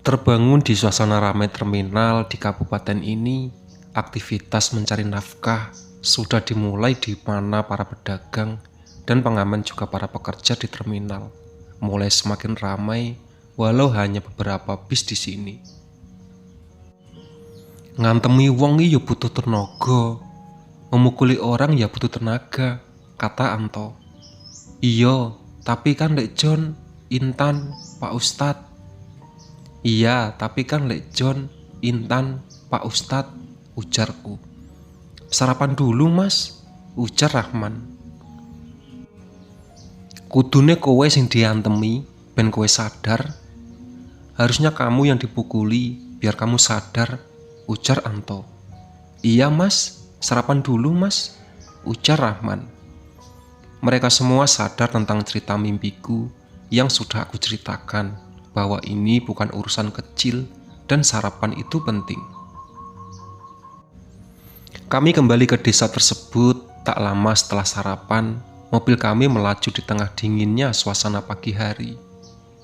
Terbangun di suasana ramai terminal di kabupaten ini, aktivitas mencari nafkah sudah dimulai di mana para pedagang dan pengamen juga para pekerja di terminal mulai semakin ramai walau hanya beberapa bis di sini. Ngantemi wong ya butuh tenaga, memukuli orang ya butuh tenaga, kata Anto. Iya, tapi kan Lek John, Intan, Pak Ustadz. Iya, tapi kan Lek John, Intan, Pak Ustadz, ujarku. Sarapan dulu mas, ujar Rahman. Kudune kowe sing diantemi, ben kowe sadar. Harusnya kamu yang dipukuli, biar kamu sadar, ujar Anto. Iya mas, sarapan dulu mas, ujar Rahman. Mereka semua sadar tentang cerita mimpiku yang sudah aku ceritakan, bahwa ini bukan urusan kecil dan sarapan itu penting. Kami kembali ke desa tersebut. Tak lama setelah sarapan, mobil kami melaju di tengah dinginnya suasana pagi hari.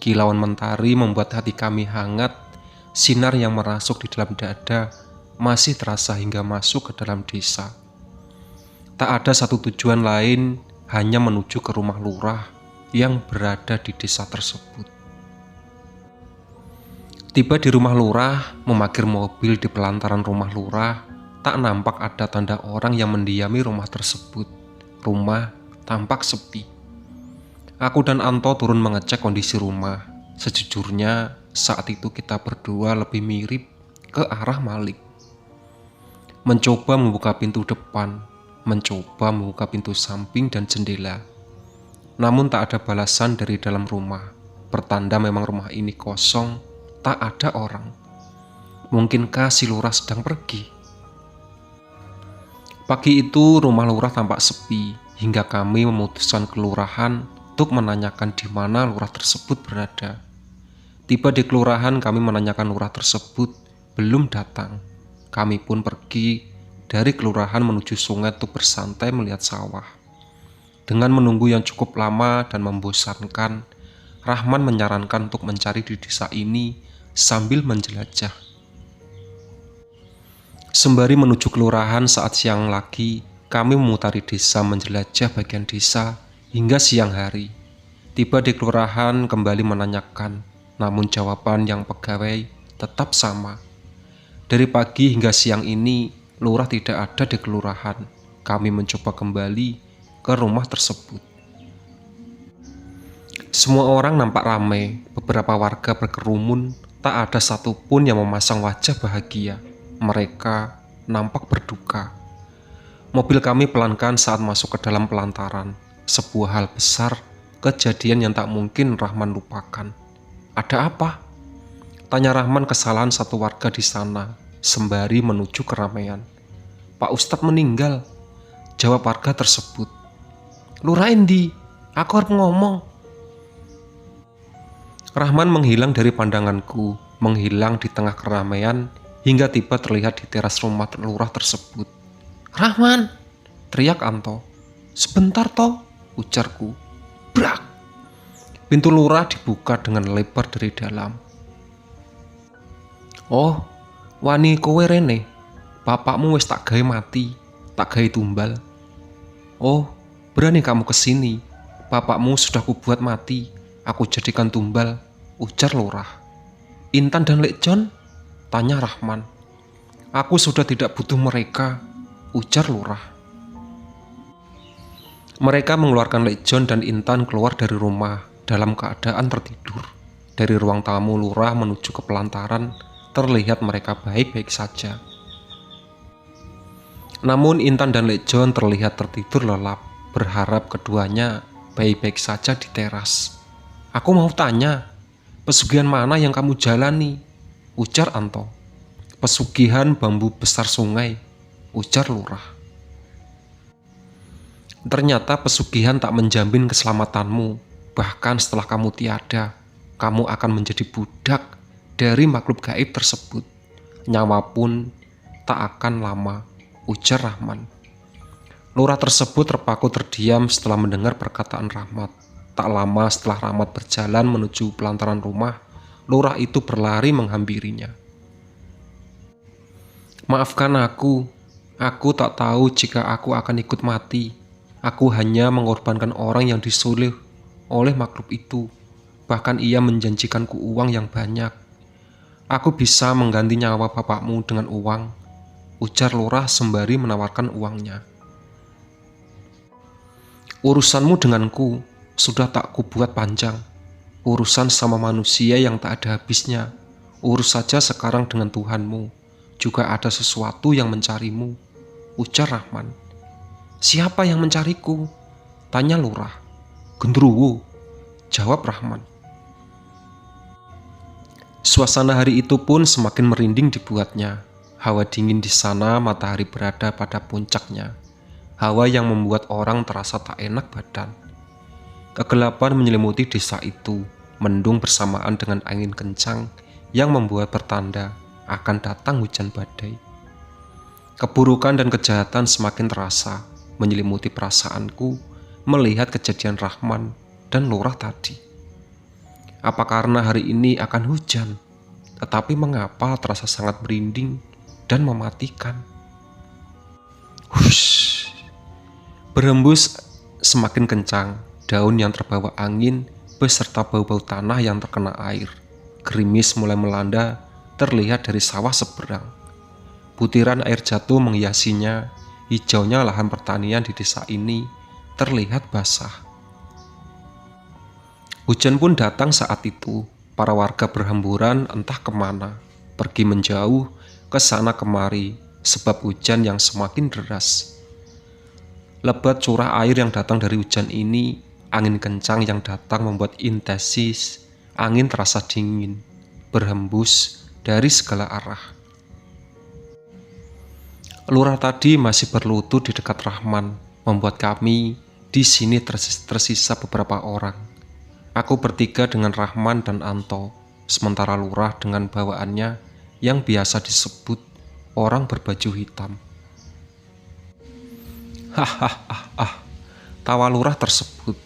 Kilauan mentari membuat hati kami hangat. Sinar yang merasuk di dalam dada masih terasa hingga masuk ke dalam desa. Tak ada satu tujuan lain, hanya menuju ke rumah lurah yang berada di desa tersebut. Tiba di rumah lurah, memarkir mobil di pelantaran rumah lurah, tak nampak ada tanda orang yang mendiami rumah tersebut. Rumah tampak sepi. Aku dan Anto turun mengecek kondisi rumah. Sejujurnya, saat itu kita berdua lebih mirip ke arah Malik. Mencoba membuka pintu depan, mencoba membuka pintu samping dan jendela. Namun tak ada balasan dari dalam rumah. Pertanda memang rumah ini kosong, tak ada orang. Mungkinkah si lurah sedang pergi? Pagi itu rumah lurah tampak sepi, hingga kami memutuskan kelurahan untuk menanyakan di mana lurah tersebut berada. Tiba di kelurahan, kami menanyakan lurah tersebut belum datang. Kami pun pergi dari kelurahan menuju sungai untuk bersantai melihat sawah. Dengan menunggu yang cukup lama dan membosankan, Rahman menyarankan untuk mencari di desa ini sambil menjelajah. Sembari menuju kelurahan saat siang lagi, kami memutari desa menjelajah bagian desa hingga siang hari. Tiba di kelurahan kembali menanyakan, namun jawaban yang pegawai tetap sama. Dari pagi hingga siang ini, lurah tidak ada di kelurahan. Kami mencoba kembali ke rumah tersebut. Semua orang nampak ramai, beberapa warga berkerumun, tak ada satupun yang memasang wajah bahagia. Mereka nampak berduka. Mobil kami pelankan saat masuk ke dalam pelantaran. Sebuah hal besar, kejadian yang tak mungkin Rahman lupakan. Ada apa? Tanya Rahman kesalahan satu warga di sana, sembari menuju keramaian. Pak Ustadz meninggal, jawab warga tersebut. Lurah Endi, aku harus ngomong. Rahman menghilang dari pandanganku, menghilang di tengah keramaian, hingga tiba terlihat di teras rumah lurah tersebut. Rahman, teriak Anto. Sebentar toh, ujarku. Brak! Pintu lurah dibuka dengan lebar dari dalam. Oh, wani kowe rene. Bapakmu wis tak gawe mati, tak gawe tumbal. Oh, berani kamu kesini. Bapakmu sudah kubuat mati, aku jadikan tumbal, ujar lurah. Intan dan Lek John? Tanya Rahman. Aku sudah tidak butuh mereka, ujar lurah. Mereka mengeluarkan Lek John dan Intan keluar dari rumah dalam keadaan tertidur. Dari ruang tamu lurah menuju ke pelantaran, terlihat mereka baik-baik saja. Namun Intan dan Lek John terlihat tertidur lelap, berharap keduanya baik-baik saja di teras. Aku mau tanya, pesugihan mana yang kamu jalani? Ujar Anto. Pesugihan bambu besar sungai, ujar lurah. Ternyata pesugihan tak menjamin keselamatanmu. Bahkan setelah kamu tiada, kamu akan menjadi budak dari makhluk gaib tersebut. Nyawa pun tak akan lama, ujar Rahman. Lurah tersebut terpaku terdiam setelah mendengar perkataan Rahmat. Tak lama setelah Rahmat berjalan menuju pelantaran rumah, Lurah itu berlari menghampirinya. "Maafkan aku tak tahu jika aku akan ikut mati. Aku hanya mengorbankan orang yang disulit oleh makhluk itu. Bahkan ia menjanjikanku uang yang banyak. Aku bisa mengganti nyawa bapakmu dengan uang," ujar lurah sembari menawarkan uangnya. "Urusanmu denganku sudah tak kubuat panjang. Urusan sama manusia yang tak ada habisnya. Urus saja sekarang dengan Tuhanmu. Juga ada sesuatu yang mencarimu," ujar Rahman. "Siapa yang mencariku?" tanya lurah. "Genderuwo," jawab Rahman. Suasana hari itu pun semakin merinding dibuatnya. Hawa dingin di sana, matahari berada pada puncaknya. Hawa yang membuat orang terasa tak enak badan. Kegelapan menyelimuti desa itu, mendung bersamaan dengan angin kencang yang membuat pertanda akan datang hujan badai. Keburukan dan kejahatan semakin terasa, menyelimuti perasaanku melihat kejadian Rahman dan lurah tadi. Apa karena hari ini akan hujan, tetapi mengapa terasa sangat merinding dan mematikan? Hush! Berhembus semakin kencang, daun yang terbawa angin beserta bau-bau tanah yang terkena air. Gerimis mulai melanda, terlihat dari sawah seberang. Butiran air jatuh menghiasinya, hijaunya lahan pertanian di desa ini terlihat basah. Hujan pun datang saat itu. Para warga berhamburan entah kemana, pergi menjauh ke sana kemari sebab hujan yang semakin deras. Lebat curah air yang datang dari hujan ini, angin kencang yang datang membuat intensis, angin terasa dingin, berhembus dari segala arah. Lurah tadi masih berlutut di dekat Rahman, membuat kami di sini tersisa beberapa orang. Aku bertiga dengan Rahman dan Anto, sementara lurah dengan bawaannya yang biasa disebut orang berbaju hitam. Hahaha, tawa lurah tersebut.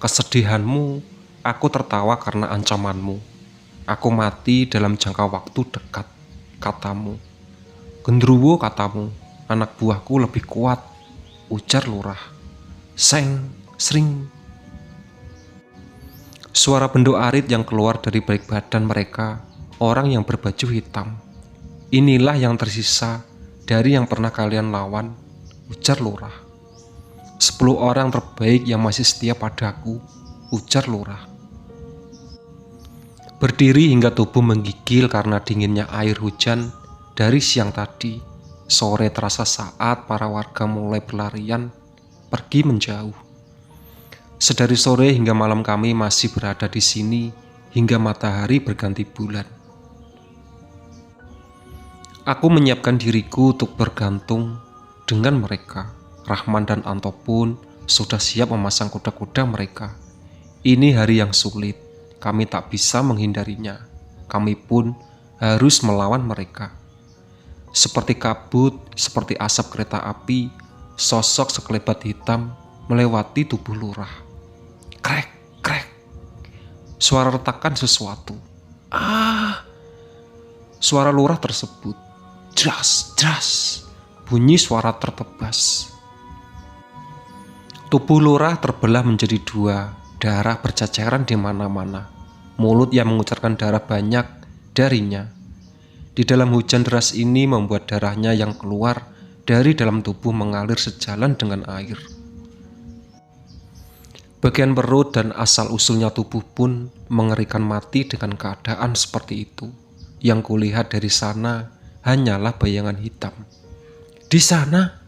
"Kesedihanmu, aku tertawa karena ancamanmu. Aku mati dalam jangka waktu dekat," katamu. "Genderuwo," katamu, "anak buahku lebih kuat," ujar lurah. Seng, sring. Suara benduk arit yang keluar dari balik badan mereka, orang yang berbaju hitam. "Inilah yang tersisa dari yang pernah kalian lawan," ujar lurah. 10 orang terbaik yang masih setia padaku," ujar lurah. Berdiri hingga tubuh menggigil karena dinginnya air hujan dari siang tadi, sore terasa saat para warga mulai berlarian, pergi menjauh. Sedari sore hingga malam kami masih berada di sini hingga matahari berganti bulan. Aku menyiapkan diriku untuk bergantung dengan mereka. Rahman dan Anto pun sudah siap memasang kuda-kuda mereka. Ini hari yang sulit. Kami tak bisa menghindarinya. Kami pun harus melawan mereka. Seperti kabut, seperti asap kereta api, sosok sekelebat hitam melewati tubuh lurah. Krek, krek. Suara retakan sesuatu. Suara lurah tersebut. Dras, dras. Bunyi suara tertebas. Tubuh lurah terbelah menjadi 2, darah berceceran di mana-mana. Mulut yang mengucurkan darah banyak darinya. Di dalam hujan deras ini membuat darahnya yang keluar dari dalam tubuh mengalir sejalan dengan air. Bagian perut dan asal-usulnya tubuh pun mengerikan mati dengan keadaan seperti itu. Yang kulihat dari sana hanyalah bayangan hitam. "Di sana,"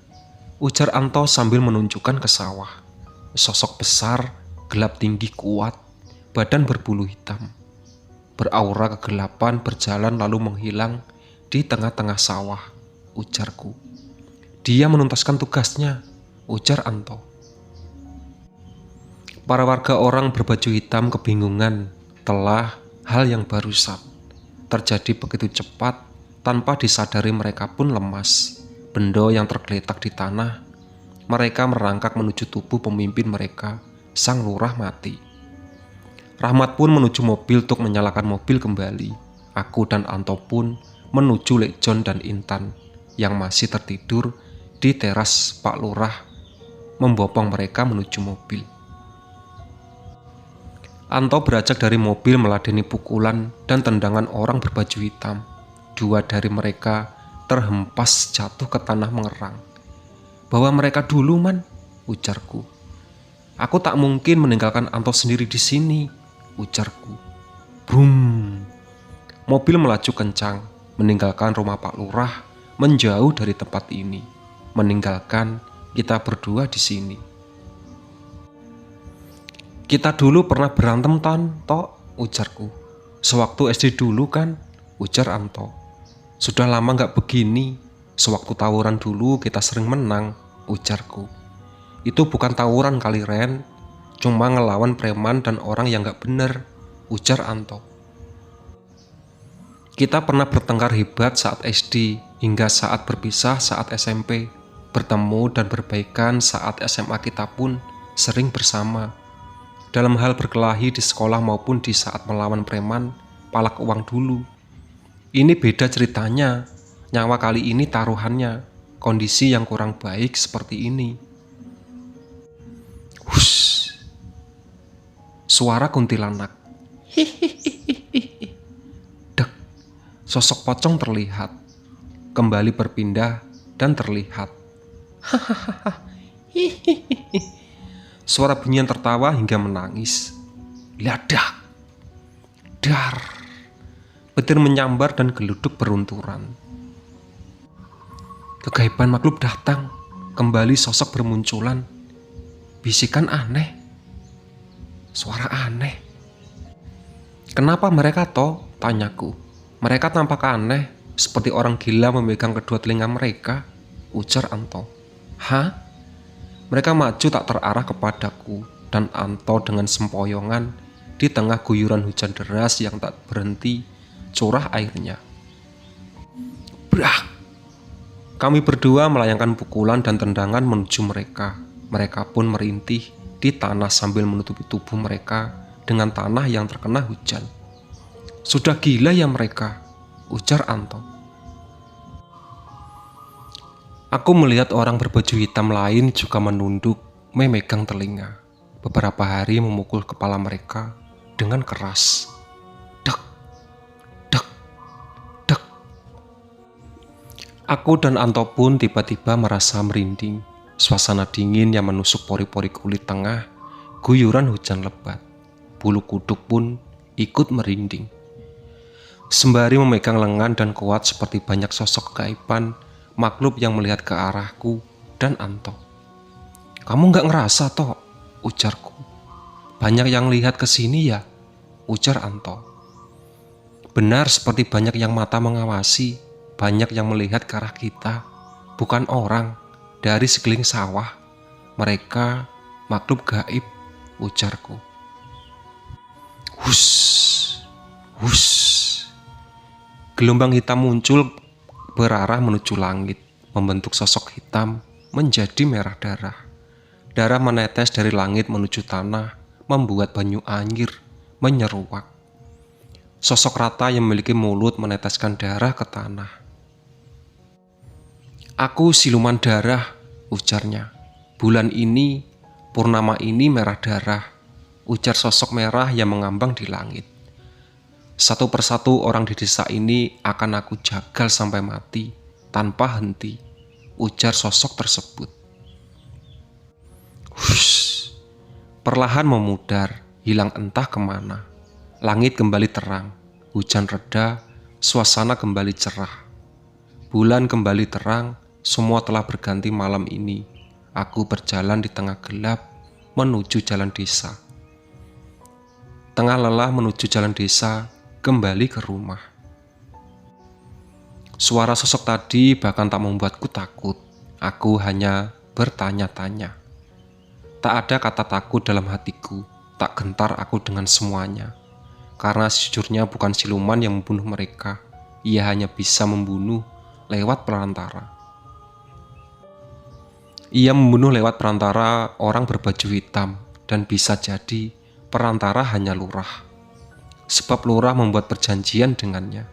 ujar Anto sambil menunjukkan ke sawah. Sosok besar, gelap tinggi kuat, badan berbulu hitam, beraura kegelapan berjalan lalu menghilang di tengah-tengah sawah, ujarku. "Dia menuntaskan tugasnya," ujar Anto. Para warga orang berbaju hitam kebingungan telah hal yang barusan terjadi begitu cepat tanpa disadari mereka pun lemas. Benda yang tergeletak di tanah, mereka merangkak menuju tubuh pemimpin mereka, sang lurah mati. Rahmat pun menuju mobil untuk menyalakan mobil kembali. Aku dan Anto pun menuju Lek John dan Intan yang masih tertidur di teras Pak Lurah, membopong mereka menuju mobil. Anto beranjak dari mobil meladeni pukulan dan tendangan orang berbaju hitam. 2 dari mereka terhempas jatuh ke tanah mengerang. "Bawa mereka dulu, Man," ujarku. "Aku tak mungkin meninggalkan Anto sendiri di sini," ujarku. Brum. Mobil melaju kencang, meninggalkan rumah Pak Lurah, menjauh dari tempat ini, meninggalkan kita berdua di sini. "Kita dulu pernah berantem, Tok," ujarku. "Sewaktu SD dulu kan," ujar Anto. "Sudah lama gak begini. Sewaktu tawuran dulu kita sering menang," ujarku. "Itu bukan tawuran kali, Ren. Cuma ngelawan preman dan orang yang gak bener," ujar Anto. "Kita pernah bertengkar hebat saat SD, hingga saat berpisah saat SMP. Bertemu dan berbaikan saat SMA kita pun sering bersama. Dalam hal berkelahi di sekolah maupun di saat melawan preman, palak uang dulu. Ini beda ceritanya. Nyawa kali ini taruhannya. Kondisi yang kurang baik seperti ini." Hush. Suara kuntilanak. Dek. Sosok pocong terlihat. Kembali berpindah dan terlihat. Suara bunyian tertawa hingga menangis. Ladak. Dar. Petir menyambar dan geluduk berunturan. Kegaiban makhluk datang. Kembali sosok bermunculan. Bisikan aneh. Suara aneh. "Kenapa mereka toh?" tanyaku. "Mereka tampak aneh, seperti orang gila memegang kedua telinga mereka," ujar Anto. "Hah?" Mereka maju tak terarah kepadaku, dan Anto dengan sempoyongan di tengah guyuran hujan deras yang tak berhenti curah airnya. Brak! Kami berdua melayangkan pukulan dan tendangan menuju mereka. Mereka pun merintih di tanah sambil menutupi tubuh mereka dengan tanah yang terkena hujan. "Sudah gila ya mereka," ujar Anto. Aku melihat orang berbaju hitam lain juga menunduk, memegang telinga. Beberapa hari memukul kepala mereka dengan keras. Dek, dek, dek. Aku dan Anto pun tiba-tiba merasa merinding. Suasana dingin yang menusuk pori-pori kulit tengah, guyuran hujan lebat. Bulu kuduk pun ikut merinding. Sembari memegang lengan dan kuat seperti banyak sosok kegaiban, makhluk yang melihat ke arahku dan Anto. "Kamu gak ngerasa toh?" ujarku. "Banyak yang lihat ke sini ya?" ujar Anto. Benar, seperti banyak yang mata mengawasi, banyak yang melihat ke arah kita. Bukan orang, dari sekeliling sawah. Mereka makhluk gaib, ujarku. Hush, hush. Gelombang hitam muncul berarah menuju langit, membentuk sosok hitam menjadi merah darah. Darah menetes dari langit menuju tanah, membuat banyu anjir menyeruak. Sosok rata yang memiliki mulut meneteskan darah ke tanah. "Aku siluman darah," ujarnya. "Bulan ini, purnama ini merah darah," ujar sosok merah yang mengambang di langit. "Satu persatu orang di desa ini akan aku jagal sampai mati, tanpa henti," ujar sosok tersebut. Hush. Perlahan memudar, hilang entah kemana. Langit kembali terang, hujan reda, suasana kembali cerah. Bulan kembali terang, semua telah berganti malam ini. Aku berjalan di tengah gelap menuju jalan desa. Tengah lelah menuju jalan desa, kembali ke rumah. Suara sosok tadi bahkan tak membuatku takut. Aku hanya bertanya-tanya. Tak ada kata takut dalam hatiku. Tak gentar aku dengan semuanya. Karena sejujurnya bukan siluman yang membunuh mereka. Ia hanya bisa membunuh lewat perantara. Ia membunuh lewat perantara orang berbaju hitam. Dan bisa jadi perantara hanya lurah, sebab lurah membuat perjanjian dengannya.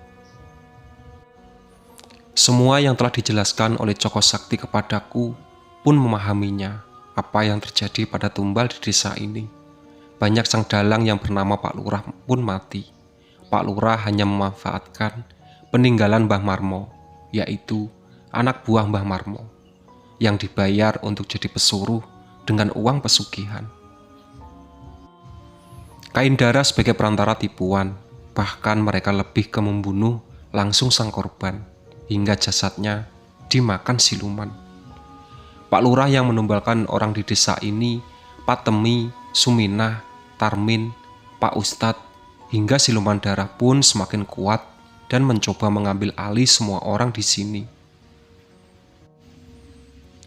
Semua yang telah dijelaskan oleh Joko Sakti kepadaku pun memahaminya apa yang terjadi pada tumbal di desa ini. Banyak sang dalang yang bernama Pak Lurah pun mati. Pak Lurah hanya memanfaatkan peninggalan Mbah Marmo, yaitu anak buah Mbah Marmo, yang dibayar untuk jadi pesuruh dengan uang pesugihan. Kaindara sebagai perantara tipuan, bahkan mereka lebih ke membunuh langsung sang korban, hingga jasadnya dimakan siluman. Pak Lurah yang menumbalkan orang di desa ini, Pak Temi, Suminah, Tarmin, Pak Ustadz, hingga siluman darah pun semakin kuat dan mencoba mengambil alih semua orang di sini.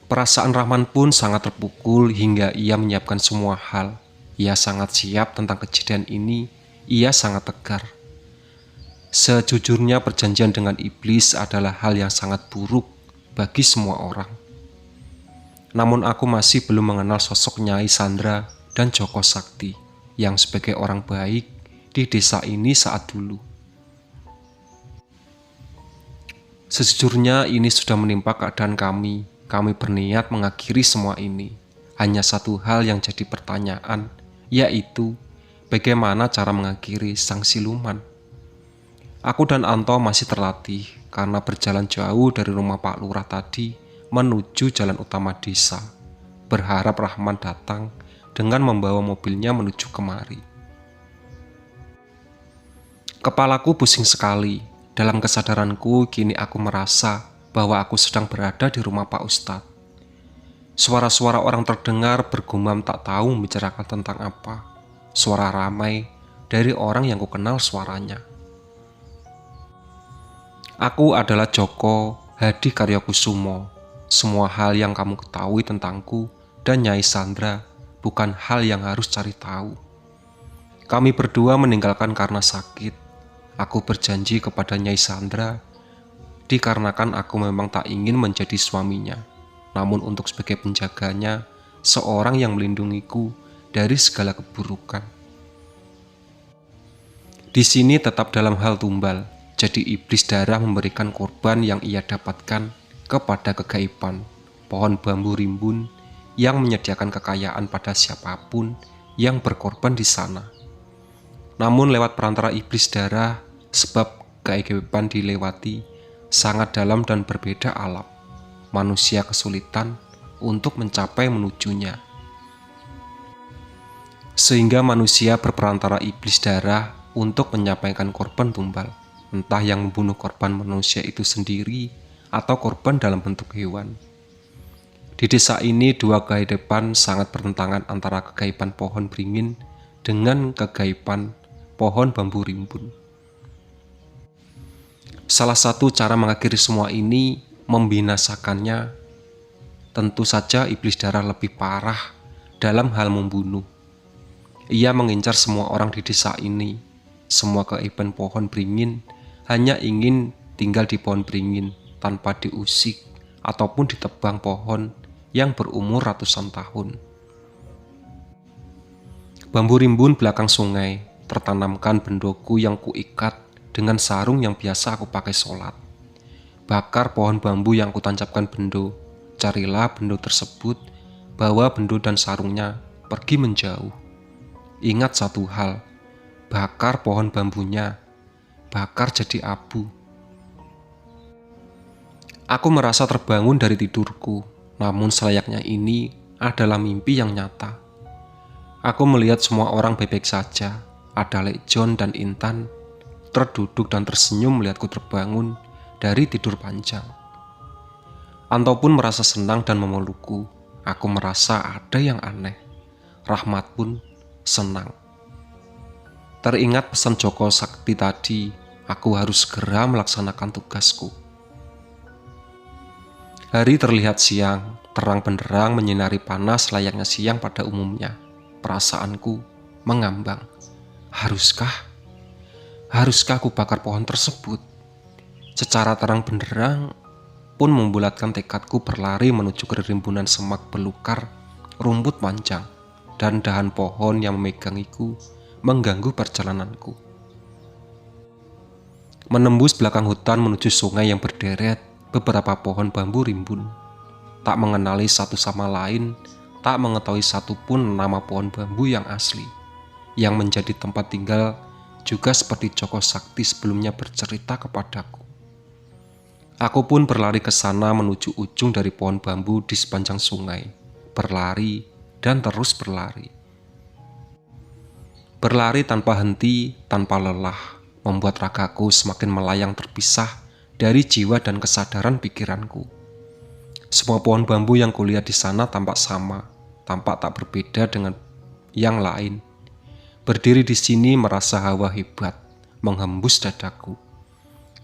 Perasaan Rahman pun sangat terpukul hingga ia menyiapkan semua hal. Ia sangat siap tentang kejadian ini, ia sangat tegar. Sejujurnya perjanjian dengan iblis adalah hal yang sangat buruk bagi semua orang. Namun aku masih belum mengenal sosok Nyai Sandra dan Joko Sakti yang sebagai orang baik di desa ini saat dulu. Sejujurnya ini sudah menimpa keadaan kami. Kami berniat mengakhiri semua ini. Hanya satu hal yang jadi pertanyaan, yaitu bagaimana cara mengakhiri sang siluman. Aku dan Anto masih terlatih karena berjalan jauh dari rumah Pak Lurah tadi menuju jalan utama desa, berharap Rahman datang dengan membawa mobilnya menuju kemari. Kepalaku pusing sekali. Dalam kesadaranku kini aku merasa bahwa aku sedang berada di rumah Pak Ustadz. Suara-suara orang terdengar bergumam tak tahu membicarakan tentang apa. Suara ramai dari orang yang kukenal suaranya. Aku adalah Joko Hadi Karyakusumo. Semua hal yang kamu ketahui tentangku dan Nyai Sandra bukan hal yang harus cari tahu. Kami berdua meninggalkan karena sakit. Aku berjanji kepada Nyai Sandra, dikarenakan aku memang tak ingin menjadi suaminya, namun untuk sebagai penjaganya, seorang yang melindungiku dari segala keburukan. Di sini tetap dalam hal tumbal. Jadi iblis darah memberikan korban yang ia dapatkan kepada kegaiban, pohon bambu rimbun yang menyediakan kekayaan pada siapapun yang berkorban di sana. Namun lewat perantara iblis darah, sebab keajaiban dilewati sangat dalam dan berbeda alam. Manusia kesulitan untuk mencapai menujunya. Sehingga manusia berperantara iblis darah untuk menyampaikan korban tumbal. Entah yang membunuh korban manusia itu sendiri atau korban dalam bentuk hewan. Di desa ini dua kehidupan sangat bertentangan antara kegaiban pohon beringin dengan kegaiban pohon bambu rimbun. Salah satu cara mengakhiri semua ini membinasakannya. Tentu saja iblis darah lebih parah dalam hal membunuh. Ia mengincar semua orang di desa ini. Semua keajaiban pohon beringin hanya ingin tinggal di pohon beringin tanpa diusik ataupun ditebang pohon yang berumur ratusan tahun. Bambu rimbun belakang sungai, tertanamkan bendoku yang kuikat dengan sarung yang biasa aku pakai sholat. Bakar pohon bambu yang kutancapkan bendo, carilah bendo tersebut, bawa bendo dan sarungnya pergi menjauh. Ingat satu hal, bakar pohon bambunya, bakar jadi abu. Aku merasa terbangun dari tidurku, namun selayaknya ini adalah mimpi yang nyata. Aku melihat semua orang baik-baik saja. Ada Lek John dan Intan terduduk dan tersenyum melihatku terbangun dari tidur panjang. Anto pun merasa senang dan memelukku. Aku merasa ada yang aneh. Rahmat pun senang. Teringat pesan Joko Sakti tadi, aku harus segera melaksanakan tugasku. Hari terlihat siang, terang benderang menyinari panas layaknya siang pada umumnya. Perasaanku mengambang. Haruskah aku bakar pohon tersebut? Secara terang benderang pun membulatkan tekadku berlari menuju ke rimbunan semak belukar rumput panjang. dan dahan pohon yang memegangiku mengganggu perjalananku. Menembus belakang hutan menuju sungai yang berderet, beberapa pohon bambu rimbun. Tak mengenali satu sama lain, tak mengetahui satupun nama pohon bambu yang asli, yang menjadi tempat tinggal juga seperti Joko Sakti sebelumnya bercerita kepadaku. Aku pun berlari ke sana menuju ujung dari pohon bambu di sepanjang sungai, berlari dan terus berlari. Berlari tanpa henti, tanpa lelah, membuat ragaku semakin melayang terpisah dari jiwa dan kesadaran pikiranku. Semua pohon bambu yang kulihat di sana tampak sama, tampak tak berbeda dengan yang lain. Berdiri di sini merasa hawa hebat, menghembus dadaku.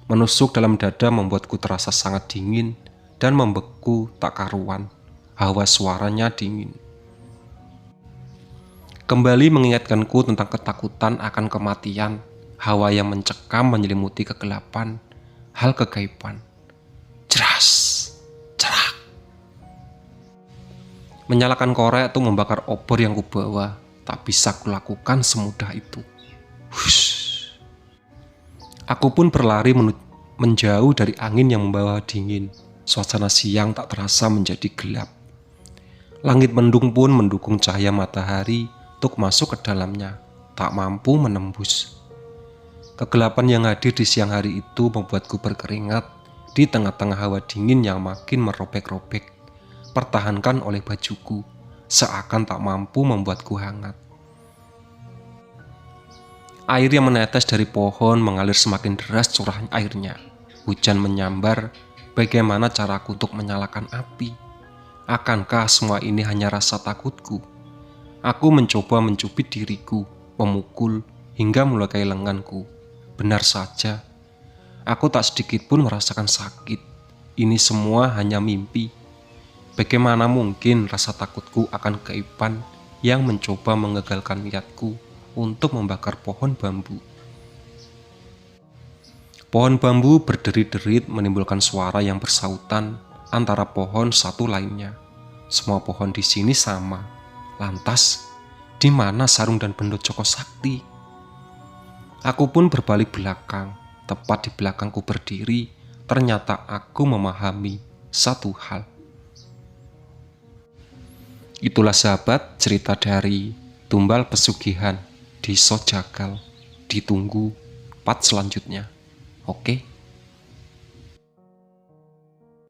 Menusuk dalam dada membuatku terasa sangat dingin dan membeku tak karuan. Hawa suaranya dingin. Kembali mengingatkanku tentang ketakutan akan kematian, hawa yang mencekam menyelimuti kegelapan, hal kegaiban. Jeras, cerak. Menyalakan korek untuk membakar obor yang kubawa, tak bisa kulakukan semudah itu. Hush. Aku pun berlari menjauh dari angin yang membawa dingin. Suasana siang tak terasa menjadi gelap. Langit mendung pun mendukung cahaya matahari untuk masuk ke dalamnya, tak mampu menembus. Kegelapan yang hadir di siang hari itu membuatku berkeringat di tengah-tengah hawa dingin yang makin merobek-robek, pertahankan oleh bajuku, seakan tak mampu membuatku hangat. Air yang menetes dari pohon mengalir semakin deras curah airnya. Hujan menyambar, bagaimana caraku untuk menyalakan api? Akankah semua ini hanya rasa takutku? Aku mencoba mencubit diriku, memukul, hingga melukai lenganku. Benar saja, aku tak sedikit pun merasakan sakit. Ini semua hanya mimpi. Bagaimana mungkin rasa takutku akan keaiban yang mencoba mengagalkan niatku untuk membakar pohon bambu. Pohon bambu berderit-derit menimbulkan suara yang bersautan antara pohon satu lainnya. Semua pohon di sini sama. Lantas, di mana sarung dan bendot Joko Sakti? Aku pun berbalik belakang. Tepat di belakangku berdiri, ternyata aku memahami satu hal. Itulah sahabat cerita dari Tumbal Pesugihan di Sojagal. Ditunggu part selanjutnya. Oke.